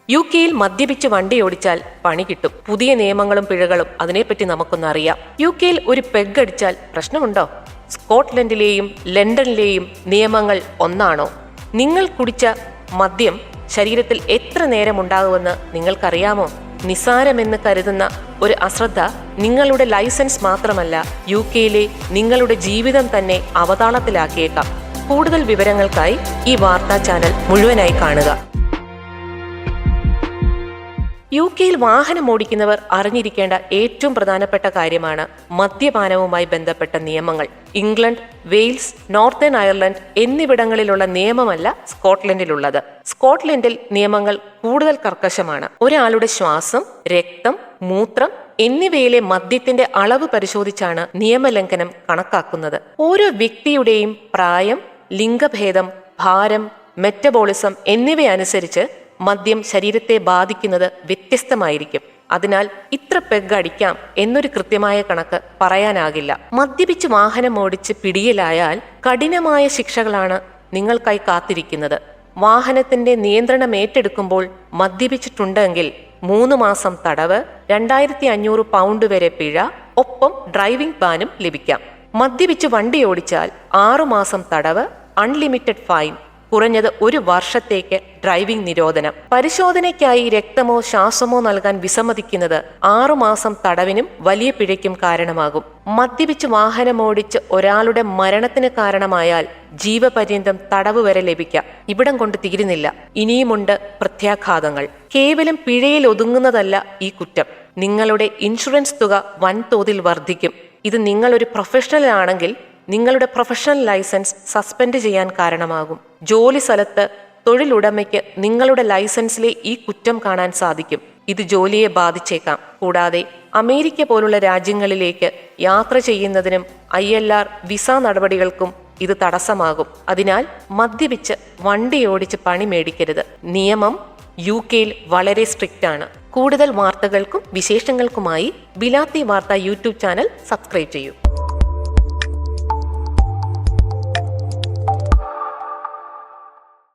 UK-യിൽ മദ്യപിച്ച് വണ്ടി ഓടിച്ചാൽ പണി കിട്ടും. പുതിയ നിയമങ്ങളും പിഴകളും അതിനെപ്പറ്റി നമുക്കൊന്നറിയാം. UK-യിൽ ഒരു പെഗ് അടിച്ചാൽ പ്രശ്നമുണ്ടോ? സ്കോട്ട്ലൻഡിലെയും ലണ്ടനിലെയും നിയമങ്ങൾ ഒന്നാണോ? നിങ്ങൾ കുടിച്ച മദ്യം ശരീരത്തിൽ എത്ര നേരം ഉണ്ടാകുമെന്ന് നിങ്ങൾക്കറിയാമോ? നിസാരമെന്ന് കരുതുന്ന ഒരു അശ്രദ്ധ നിങ്ങളുടെ ലൈസൻസ് മാത്രമല്ല UK-യിലെ നിങ്ങളുടെ ജീവിതം തന്നെ അവതാളത്തിലാക്കിയേക്കാം. കൂടുതൽ വിവരങ്ങൾക്കായി ഈ വാർത്താ ചാനൽ മുഴുവനായി കാണുക. UK-യിൽ വാഹനം ഓടിക്കുന്നവർ അറിഞ്ഞിരിക്കേണ്ട ഏറ്റവും പ്രധാനപ്പെട്ട കാര്യമാണ് മദ്യപാനവുമായി ബന്ധപ്പെട്ട നിയമങ്ങൾ. ഇംഗ്ലണ്ട്, വെയിൽസ്, നോർത്തേൺ അയർലൻഡ് എന്നിവിടങ്ങളിലുള്ള നിയമമല്ല സ്കോട്ട്ലൻഡിലുള്ളത്. സ്കോട്ട്ലൻഡിൽ നിയമങ്ങൾ കൂടുതൽ കർക്കശമാണ്. ഒരാളുടെ ശ്വാസം, രക്തം, മൂത്രം എന്നിവയിലെ മദ്യത്തിന്റെ അളവ് പരിശോധിച്ചാണ് നിയമലംഘനം കണക്കാക്കുന്നത്. ഓരോ വ്യക്തിയുടെയും പ്രായം, ലിംഗഭേദം, ഭാരം, മെറ്റബോളിസം എന്നിവയനുസരിച്ച് മദ്യം ശരീരത്തെ ബാധിക്കുന്നത് വ്യത്യസ്തമായിരിക്കും. അതിനാൽ ഇത്ര പെഗ് അടിക്കാം എന്നൊരു കൃത്യമായ കണക്ക് പറയാനാകില്ല. മദ്യപിച്ച് വാഹനം ഓടിച്ച് പിടിയിലായാൽ കഠിനമായ ശിക്ഷകളാണ് നിങ്ങൾക്കായി കാത്തിരിക്കുന്നത്. വാഹനത്തിന്റെ നിയന്ത്രണം ഏറ്റെടുക്കുമ്പോൾ മദ്യപിച്ചിട്ടുണ്ടെങ്കിൽ 3 മാസം തടവ്, 2500 പൗണ്ട് വരെ പിഴ, ഒപ്പം ഡ്രൈവിംഗ് ബാനും ലഭിക്കാം. മദ്യപിച്ച് വണ്ടി ഓടിച്ചാൽ 6 മാസം തടവ്, അൺലിമിറ്റഡ് ഫൈൻ, കുറഞ്ഞത് 1 വർഷത്തേക്ക് ഡ്രൈവിംഗ് നിരോധനം. പരിശോധനയ്ക്കായി രക്തമോ ശ്വാസമോ നൽകാൻ വിസമ്മതിക്കുന്നത് 6 മാസം തടവിനും വലിയ പിഴയ്ക്കും കാരണമാകും. മദ്യപിച്ച് വാഹനമോടിച്ച് ഒരാളുടെ മരണത്തിന് കാരണമായാൽ ജീവപര്യന്തം തടവ് വരെ ലഭിക്കാം. ഇവിടം കൊണ്ട് തീരുന്നില്ല, ഇനിയുമുണ്ട് പ്രത്യാഘാതങ്ങൾ. കേവലം പിഴയിൽ ഒതുങ്ങുന്നതല്ല ഈ കുറ്റം. നിങ്ങളുടെ ഇൻഷുറൻസ് തുക വൻതോതിൽ വർദ്ധിക്കും. ഇത് നിങ്ങളൊരു പ്രൊഫഷണൽ ആണെങ്കിൽ നിങ്ങളുടെ പ്രൊഫഷണൽ ലൈസൻസ് സസ്പെൻഡ് ചെയ്യാൻ കാരണമാകും. ജോലി സ്ഥലത്ത് തൊഴിലുടമയ്ക്ക് നിങ്ങളുടെ ലൈസൻസിലെ ഈ കുറ്റം കാണാൻ സാധിക്കും. ഇത് ജോലിയെ ബാധിച്ചേക്കാം. കൂടാതെ അമേരിക്ക പോലുള്ള രാജ്യങ്ങളിലേക്ക് യാത്ര ചെയ്യുന്നതിനും ILR വിസ നടപടികൾക്കും ഇത് തടസ്സമാകും. അതിനാൽ മദ്യപിച്ച് വണ്ടി ഓടിച്ച് പണി മേടിക്കരുത്. നിയമം UK-യിൽ വളരെ സ്ട്രിക്റ്റ് ആണ്. കൂടുതൽ വാർത്തകൾക്കും വിശേഷങ്ങൾക്കുമായി ബിലാത്തി വാർത്ത YouTube ചാനൽ സബ്സ്ക്രൈബ് ചെയ്യൂ.